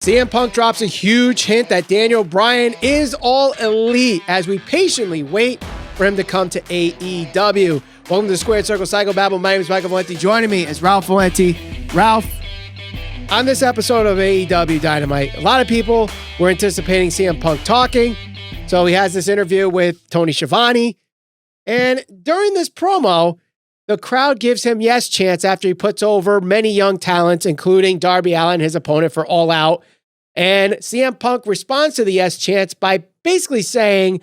CM Punk drops a huge hint that Daniel Bryan is all elite as we patiently wait for him to come to AEW. Welcome to the Squared Circle Psychobabble. My name is Michael Valenti. Joining me is Ralph Valenti. Ralph, on this episode of AEW Dynamite, a lot of people were anticipating CM Punk talking. So he has this interview with Tony Schiavone. And during this promo, the crowd gives him yes chants after he puts over many young talents, including Darby Allin, his opponent for All Out. And CM Punk responds to the yes chants by basically saying,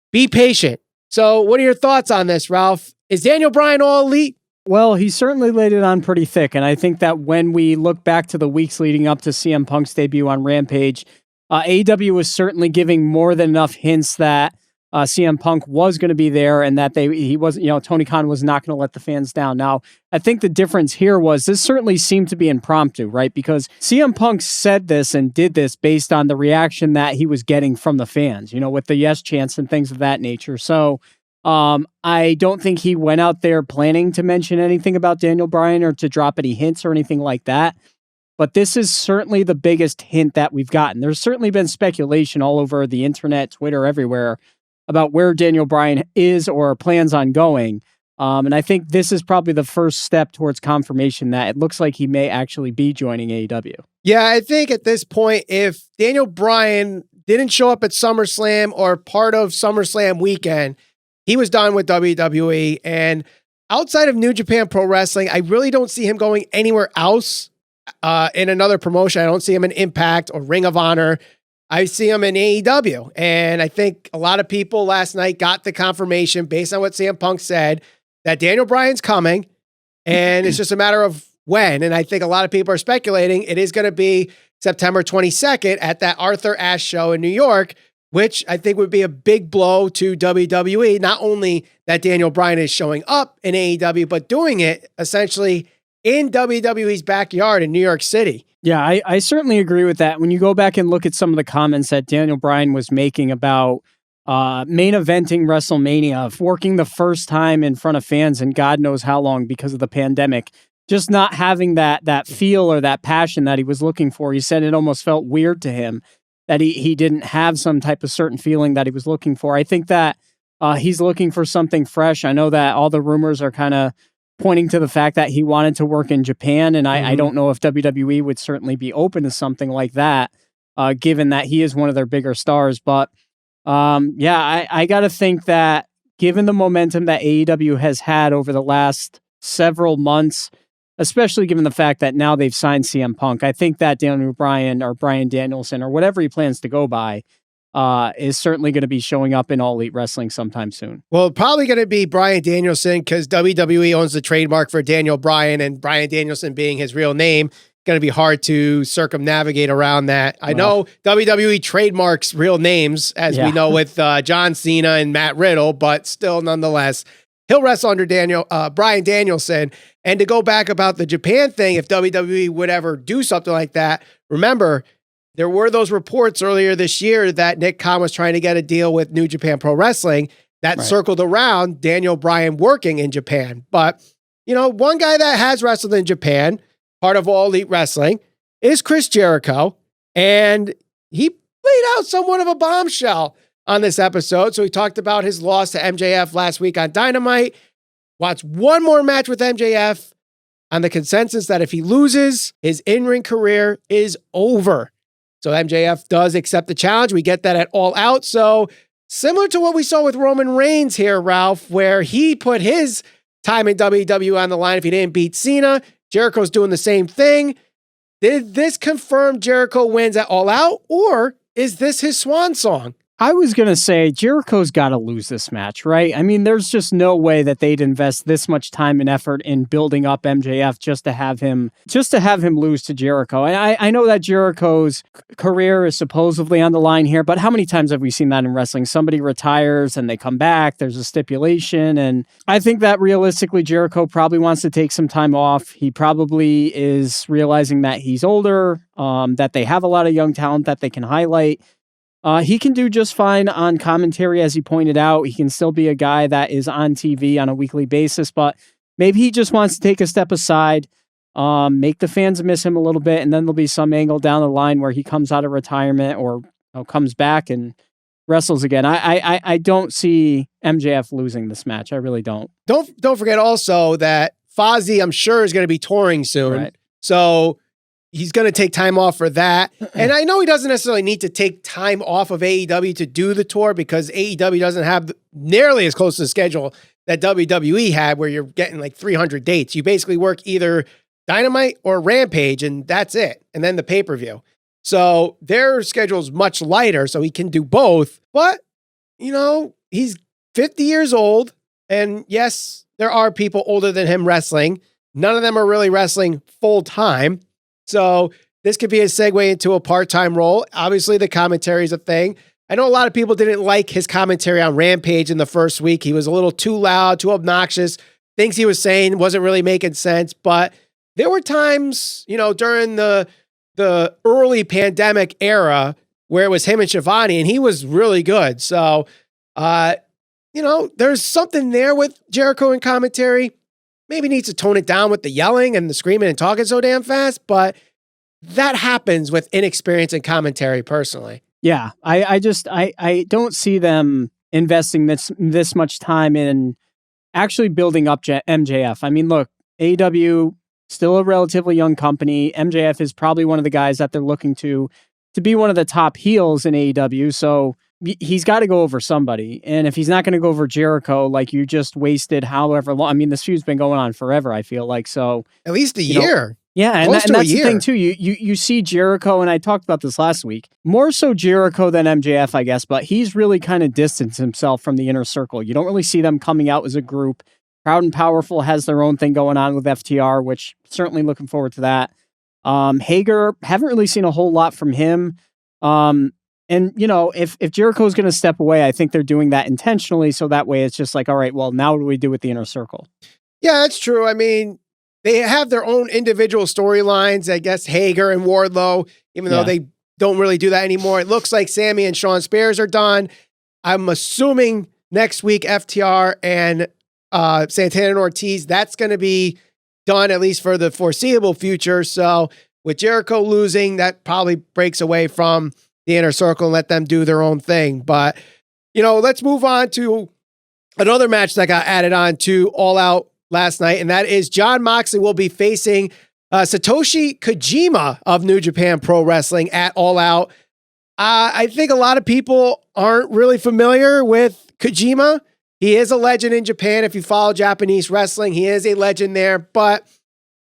be patient. So what are your thoughts on this, Ralph? Is Daniel Bryan all elite? Well, he certainly laid it on pretty thick. And I think that when we look back to the weeks leading up to CM Punk's debut on Rampage, AEW was certainly giving more than enough hints that CM Punk was going to be there and that he wasn't, Tony Khan was not going to let the fans down. Now, I think the difference here was this certainly seemed to be impromptu, right? Because CM Punk said this and did this based on the reaction that he was getting from the fans, with the yes chants and things of that nature. So I don't think he went out there planning to mention anything about Daniel Bryan or to drop any hints or anything like that. But this is certainly the biggest hint that we've gotten. There's certainly been speculation all over the internet, Twitter, everywhere about where Daniel Bryan is or plans on going. And I think this is probably the first step towards confirmation that it looks like he may actually be joining AEW. Yeah, I think at this point, if Daniel Bryan didn't show up at SummerSlam or part of SummerSlam weekend, he was done with WWE. And outside of New Japan Pro Wrestling, I really don't see him going anywhere else in another promotion. I don't see him in Impact or Ring of Honor. I see him in AEW. And I think a lot of people last night got the confirmation based on what CM Punk said that Daniel Bryan's coming and it's just a matter of when. And I think a lot of people are speculating it is going to be September 22nd at that Arthur Ashe show in New York, which I think would be a big blow to WWE. Not only that Daniel Bryan is showing up in AEW, but doing it essentially in WWE's backyard in New York City. Yeah, I certainly agree with that. When you go back and look at some of the comments that Daniel Bryan was making about main eventing WrestleMania, working the first time in front of fans and God knows how long because of the pandemic, just not having that feel or that passion that he was looking for. He said it almost felt weird to him that he didn't have some type of certain feeling that he was looking for. I think that he's looking for something fresh. I know that all the rumors are kind of pointing to the fact that he wanted to work in Japan, and I don't know if WWE would certainly be open to something like that, given that he is one of their bigger stars. But I got to think that given the momentum that AEW has had over the last several months, especially given the fact that now they've signed CM Punk, I think that Daniel Bryan or Bryan Danielson or whatever he plans to go by is certainly going to be showing up in All Elite Wrestling sometime soon. Well, probably going to be Bryan Danielson because WWE owns the trademark for Daniel Bryan, and Bryan Danielson being his real name, going to be hard to circumnavigate around that. I know WWE trademarks real names, as we know with John Cena and Matt Riddle, but still, nonetheless, he'll wrestle under Bryan Danielson. And to go back about the Japan thing, if WWE would ever do something like that, remember, there were those reports earlier this year that Nick Khan was trying to get a deal with New Japan Pro Wrestling that circled around Daniel Bryan working in Japan. But, one guy that has wrestled in Japan, part of All Elite Wrestling, is Chris Jericho. And he laid out somewhat of a bombshell on this episode. So he talked about his loss to MJF last week on Dynamite. Wants one more match with MJF on the consensus that if he loses, his in-ring career is over. So MJF does accept the challenge. We get that at All Out. So similar to what we saw with Roman Reigns here, Ralph, where he put his time in WWE on the line if he didn't beat Cena. Jericho's doing the same thing. Did this confirm Jericho wins at All Out, or is this his swan song? I was going to say Jericho's got to lose this match, right? I mean, there's just no way that they'd invest this much time and effort in building up MJF just to have him lose to Jericho. And I know that Jericho's career is supposedly on the line here, but how many times have we seen that in wrestling? Somebody retires and they come back, there's a stipulation. And I think that realistically, Jericho probably wants to take some time off. He probably is realizing that he's older, that they have a lot of young talent that they can highlight. He can do just fine on commentary, as he pointed out. He can still be a guy that is on TV on a weekly basis, but maybe he just wants to take a step aside, make the fans miss him a little bit, and then there'll be some angle down the line where he comes out of retirement or comes back and wrestles again. I don't see MJF losing this match. I really don't. Don't forget also that Fozzy, I'm sure, is going to be touring soon. Right. So he's going to take time off for that. And I know he doesn't necessarily need to take time off of AEW to do the tour because AEW doesn't have nearly as close to the schedule that WWE had where you're getting like 300 dates. You basically work either Dynamite or Rampage and that's it. And then the pay-per-view. So their schedule's much lighter, so he can do both. But, he's 50 years old. And yes, there are people older than him wrestling. None of them are really wrestling full time. So this could be a segue into a part-time role. Obviously, the commentary is a thing. I know a lot of people didn't like his commentary on Rampage in the first week. He was a little too loud, too obnoxious. Things he was saying wasn't really making sense. But there were times, during the early pandemic era where it was him and Shivani, and he was really good. So, there's something there with Jericho in commentary. Maybe needs to tone it down with the yelling and the screaming and talking so damn fast, but that happens with inexperience in commentary personally. Yeah, I don't see them investing this much time in actually building up MJF. I mean, look, AEW, still a relatively young company. MJF is probably one of the guys that they're looking to be one of the top heels in AEW, so he's got to go over somebody. And if he's not going to go over Jericho, like you just wasted however long. I mean, this feud's been going on forever, I feel like. So at least a year. Yeah, and that's the thing too. You see Jericho, and I talked about this last week, more so Jericho than MJF, I guess, but he's really kind of distanced himself from the inner circle. You don't really see them coming out as a group. Proud and Powerful has their own thing going on with FTR, which certainly looking forward to that. Hager, haven't really seen a whole lot from him. And, if Jericho's going to step away, I think they're doing that intentionally. So that way it's just like, all right, well, now what do we do with the inner circle? Yeah, that's true. I mean, they have their own individual storylines, I guess, Hager and Wardlow, even though they don't really do that anymore. It looks like Sammy and Sean Spears are done. I'm assuming next week, FTR and Santana and Ortiz, that's going to be done at least for the foreseeable future. So with Jericho losing, that probably breaks away from the inner circle and let them do their own thing. But, let's move on to another match that got added on to All Out last night. And that is Jon Moxley will be facing Satoshi Kojima of New Japan Pro Wrestling at All Out. I think a lot of people aren't really familiar with Kojima. He is a legend in Japan. If you follow Japanese wrestling, he is a legend there. But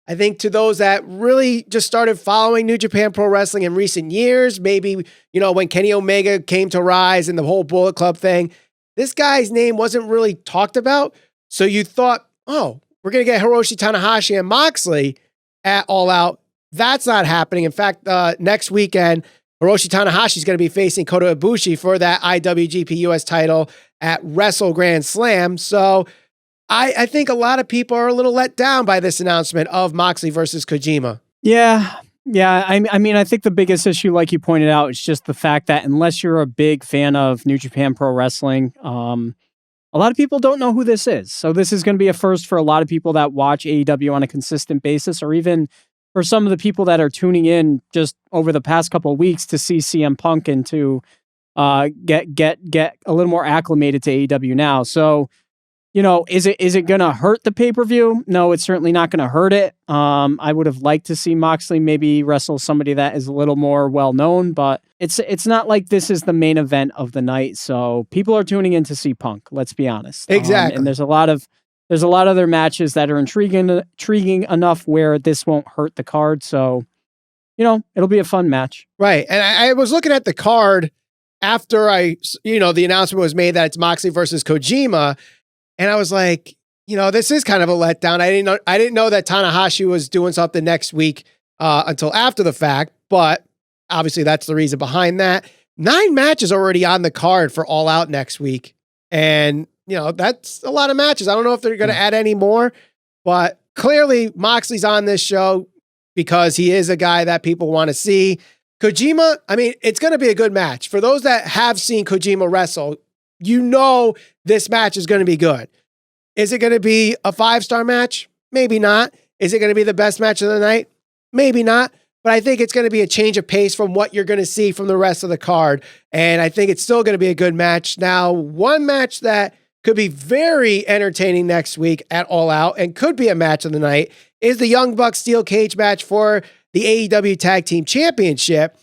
I think to those that really just started following New Japan Pro Wrestling in recent years, maybe, when Kenny Omega came to Rise and the whole Bullet Club thing, this guy's name wasn't really talked about. So you thought, oh, we're going to get Hiroshi Tanahashi and Moxley at All Out. That's not happening. In fact, next weekend, Hiroshi Tanahashi is going to be facing Kota Ibushi for that IWGP US title at Wrestle Grand Slam. So I think a lot of people are a little let down by this announcement of Moxley versus Kojima. Yeah. I mean, I think the biggest issue, like you pointed out, is just the fact that unless you're a big fan of New Japan Pro Wrestling, a lot of people don't know who this is. So this is going to be a first for a lot of people that watch AEW on a consistent basis, or even for some of the people that are tuning in just over the past couple of weeks to see CM Punk and to get a little more acclimated to AEW now. So, is it going to hurt the pay-per-view? No, it's certainly not going to hurt it. I would have liked to see Moxley maybe wrestle somebody that is a little more well-known, but it's not like this is the main event of the night. So people are tuning in to see Punk. Let's be honest. Exactly. And there's a lot of other matches that are intriguing enough where this won't hurt the card. So, it'll be a fun match. Right. And I was looking at the card after the announcement was made that it's Moxley versus Kojima. And I was like, this is kind of a letdown. I didn't know that Tanahashi was doing something next week until after the fact, but obviously that's the reason behind that. 9 matches already on the card for All Out next week. And, that's a lot of matches. I don't know if they're going to add any more, but clearly Moxley's on this show because he is a guy that people want to see. Kojima, I mean, it's going to be a good match. For those that have seen Kojima wrestle, this match is going to be good. Is it going to be a 5-star match? Maybe not. Is it going to be the best match of the night? Maybe not, but I think it's going to be a change of pace from what you're going to see from the rest of the card. And I think it's still going to be a good match. Now, one match that could be very entertaining next week at All Out and could be a match of the night is the Young Bucks steel cage match for the AEW Tag Team Championship.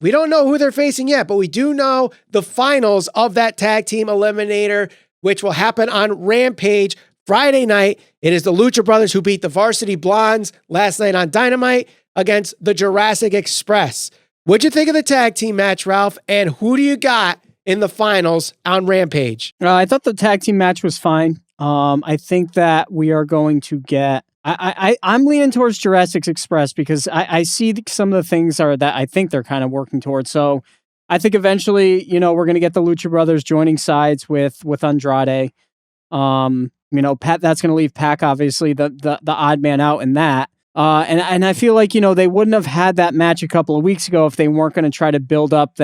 We don't know who they're facing yet, but we do know the finals of that Tag Team Eliminator, which will happen on Rampage Friday night. It is the Lucha Brothers who beat the Varsity Blondes last night on Dynamite against the Jurassic Express. What'd you think of the tag team match, Ralph? And who do you got in the finals on Rampage? I thought the tag team match was fine. I think that we are going to get... I'm leaning towards Jurassic Express because I see some of the things are that I think they're kind of working towards. So I think eventually, we're going to get the Lucha Brothers joining sides with Andrade. Pat, that's going to leave Pac, obviously, the odd man out in that. And I feel like, they wouldn't have had that match a couple of weeks ago if they weren't going to try to build up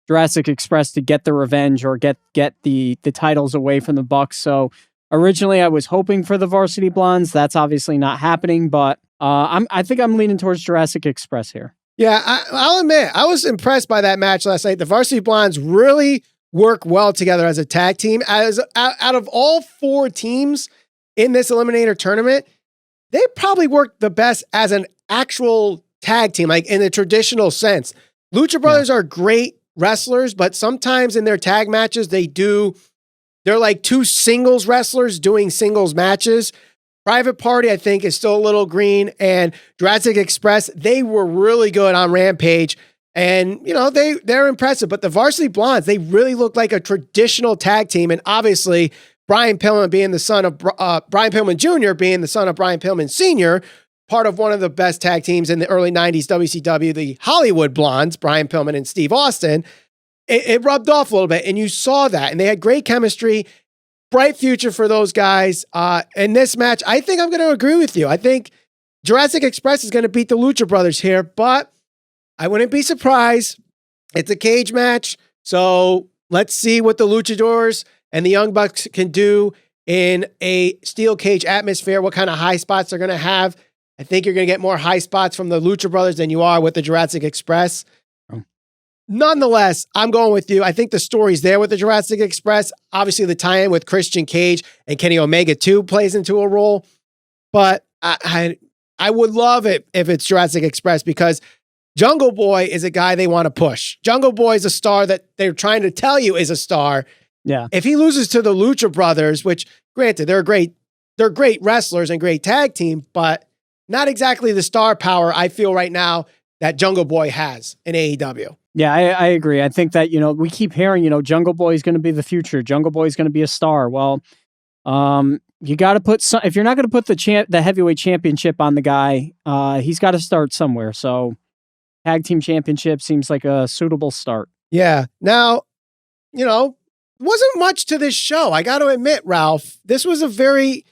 Jurassic Express to get the revenge or get the titles away from the Bucks. So originally I was hoping for the Varsity Blondes. That's obviously not happening, but I think I'm leaning towards Jurassic Express here. Yeah, I'll admit, I was impressed by that match last night. The Varsity Blondes really work well together as a tag team. Out of all four teams in this Eliminator tournament, they probably work the best as an actual tag team, like in the traditional sense. Lucha Brothers are great wrestlers, but sometimes in their tag matches, they're like two singles wrestlers doing singles matches. Private Party, I think, is still a little green, and Jurassic Express, they were really good on Rampage, and they're impressive. But the Varsity Blondes, they really look like a traditional tag team, and obviously Brian Pillman being the son of Brian Pillman Jr. being the son of Brian Pillman Sr., part of one of the best tag teams in the early 90s WCW, the Hollywood Blondes, Brian Pillman and Steve Austin. It rubbed off a little bit, and you saw that, and they had great chemistry. Bright future for those guys. In this match, I think I'm going to agree with you. I think Jurassic Express is going to beat the Lucha Brothers here, but I wouldn't be surprised. It's a cage match, so let's see what the Luchadors and the Young Bucks can do in a steel cage atmosphere, what kind of high spots they're going to have. I think you're going to get more high spots from the Lucha Brothers than you are with the Jurassic Express. Nonetheless, I'm going with you. I think the story's there with the Jurassic Express. Obviously, the tie-in with Christian Cage and Kenny Omega too plays into a role. But I would love it if it's Jurassic Express because Jungle Boy is a guy they want to push. Jungle Boy is a star that they're trying to tell you is a star. Yeah. If he loses to the Lucha Brothers, which granted, they're great wrestlers and great tag team, but not exactly the star power I feel right now that Jungle Boy has in AEW. Yeah, I agree. I think that, we keep hearing, Jungle Boy is going to be the future. Jungle Boy is going to be a star. Well, you got to put if you're not going to put the heavyweight championship on the guy, he's got to start somewhere. So tag team championship seems like a suitable start. Yeah. Now, wasn't much to this show. I got to admit, Ralph, this was a very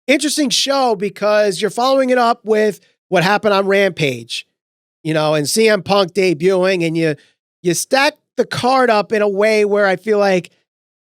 interesting show because you're following it up with what happened on Rampage, and CM Punk debuting, and you stack the card up in a way where I feel like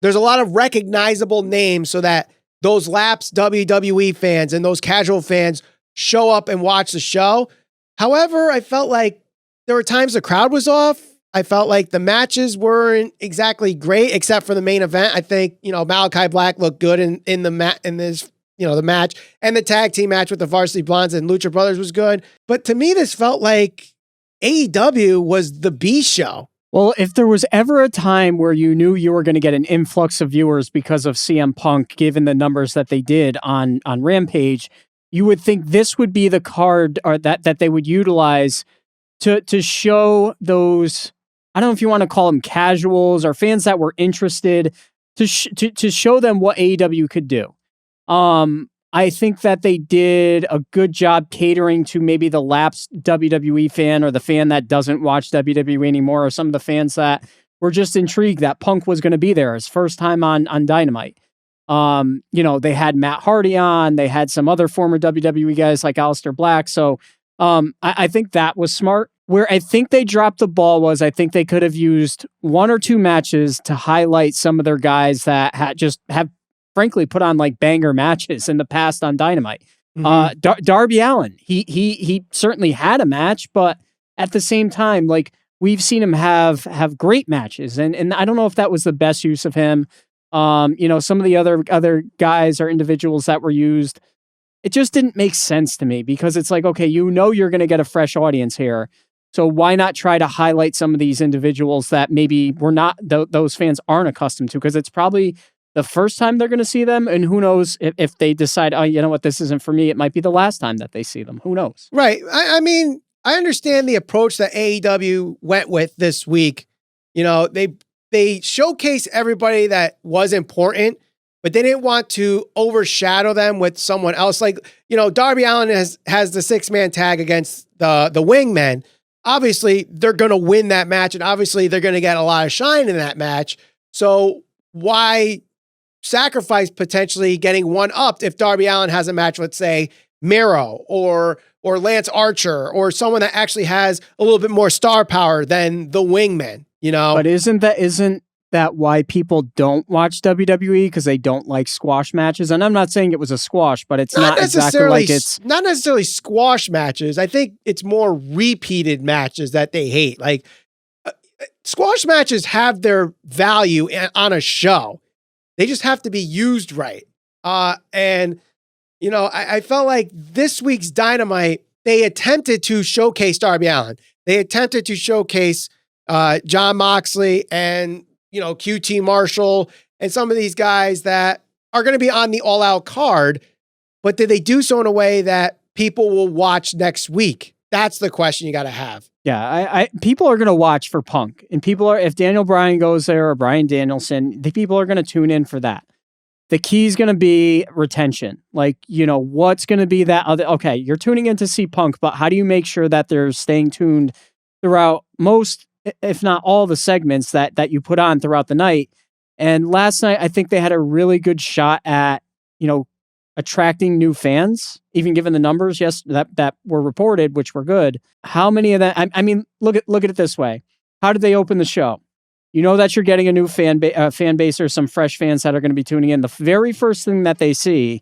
there's a lot of recognizable names so that those lapsed WWE fans and those casual fans show up and watch the show. However, I felt like there were times the crowd was off. I felt like the matches weren't exactly great, except for the main event. I think, Malachi Black looked good in the match, the match, and the tag team match with the Varsity Blondes and Lucha Brothers was good. But to me, this felt like AEW was the B show. Well, if there was ever a time where you knew you were going to get an influx of viewers because of CM Punk, given the numbers that they did on Rampage, you would think this would be the card or that they would utilize to show those, I don't know if you want to call them casuals or fans that were interested, to show them what AEW could do. I think that they did a good job catering to maybe the lapsed WWE fan or the fan that doesn't watch WWE anymore, or some of the fans that were just intrigued that Punk was going to be there his first time on Dynamite. They had Matt Hardy on, they had some other former WWE guys like Aleister Black. So I think that was smart. Where I think they dropped the ball was I think they could have used one or two matches to highlight some of their guys that have frankly put on like banger matches in the past on Dynamite. Darby Allin, he certainly had a match, but at the same time, like, we've seen him have great matches, and I don't know if that was the best use of him. Some of the other guys or individuals that were used, it just didn't make sense to me, because it's like, okay, you're going to get a fresh audience here. So why not try to highlight some of these individuals that maybe we're not, those fans aren't accustomed to? Because it's probably the first time they're going to see them. And who knows if they decide, oh, you know what, this isn't for me. It might be the last time that they see them. Who knows? Right. I mean, I understand the approach that AEW went with this week. They showcase everybody that was important, but they didn't want to overshadow them with someone else. Like, Darby Allin has the 6-man tag against the Wingmen. Obviously, they're going to win that match, and obviously they're going to get a lot of shine in that match. So why sacrifice potentially getting one upped if Darby Allin has a match, let's say Miro or Lance Archer, or someone that actually has a little bit more star power than the Wingmen, But isn't that why people don't watch WWE? Because they don't like squash matches? And I'm not saying it was a squash, but it's not exactly like it's not necessarily squash matches. I think it's more repeated matches that they hate. Like, squash matches have their value on a show. They just have to be used right. I felt like this week's Dynamite, they attempted to showcase Darby Allin. They attempted to showcase Jon Moxley and, QT Marshall and some of these guys that are going to be on the All Out card, but did they do so in a way that people will watch next week? That's the question you got to have. Yeah, people are going to watch for Punk, and if Daniel Bryan goes there, or Bryan Danielson, the people are going to tune in for that. The key is going to be retention. Like, what's going to be that other, okay, you're tuning in to see Punk, but how do you make sure that they're staying tuned throughout most, if not all, the segments that you put on throughout the night? And last night, I think they had a really good shot at, attracting new fans, even given the numbers that were reported, which were good. How many of that? I mean, look at it this way. How did they open the show? That you're getting a new fan base, or some fresh fans that are going to be tuning in. The very first thing that they see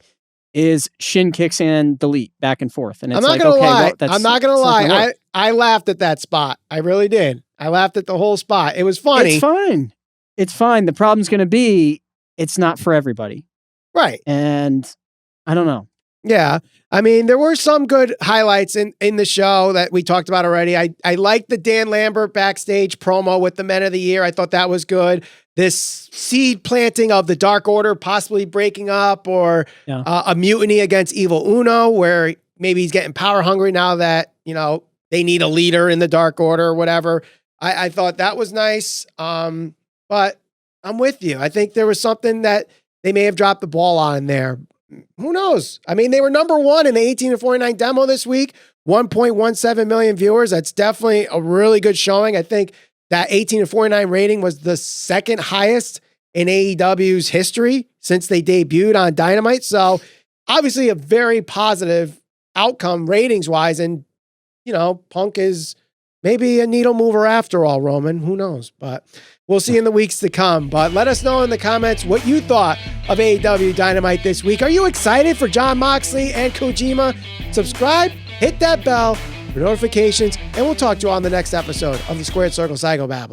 is shin kicks and delete back and forth. And it's I'm not going to lie. I laughed at that spot. I really did. I laughed at the whole spot. It was funny. It's fine. The problem's going to be, it's not for everybody. Right. And I don't know. Yeah. I mean, there were some good highlights in the show that we talked about already. I liked the Dan Lambert backstage promo with the Men of the Year. I thought that was good. This seed planting of the Dark Order possibly breaking up, or a mutiny against Evil Uno, where maybe he's getting power hungry now that, they need a leader in the Dark Order or whatever. I thought that was nice. But I'm with you. I think there was something that they may have dropped the ball on there. Who knows? I mean, they were number one in the 18 to 49 demo this week, 1.17 million viewers. That's definitely a really good showing. I think that 18 to 49 rating was the second highest in AEW's history since they debuted on Dynamite. So obviously a very positive outcome ratings wise. And, Punk is maybe a needle mover after all, Roman. Who knows? But we'll see in the weeks to come. But let us know in the comments what you thought of AEW Dynamite this week. Are you excited for Jon Moxley and Kojima? Subscribe, hit that bell for notifications, and we'll talk to you on the next episode of the Squared Circle Psychobabble.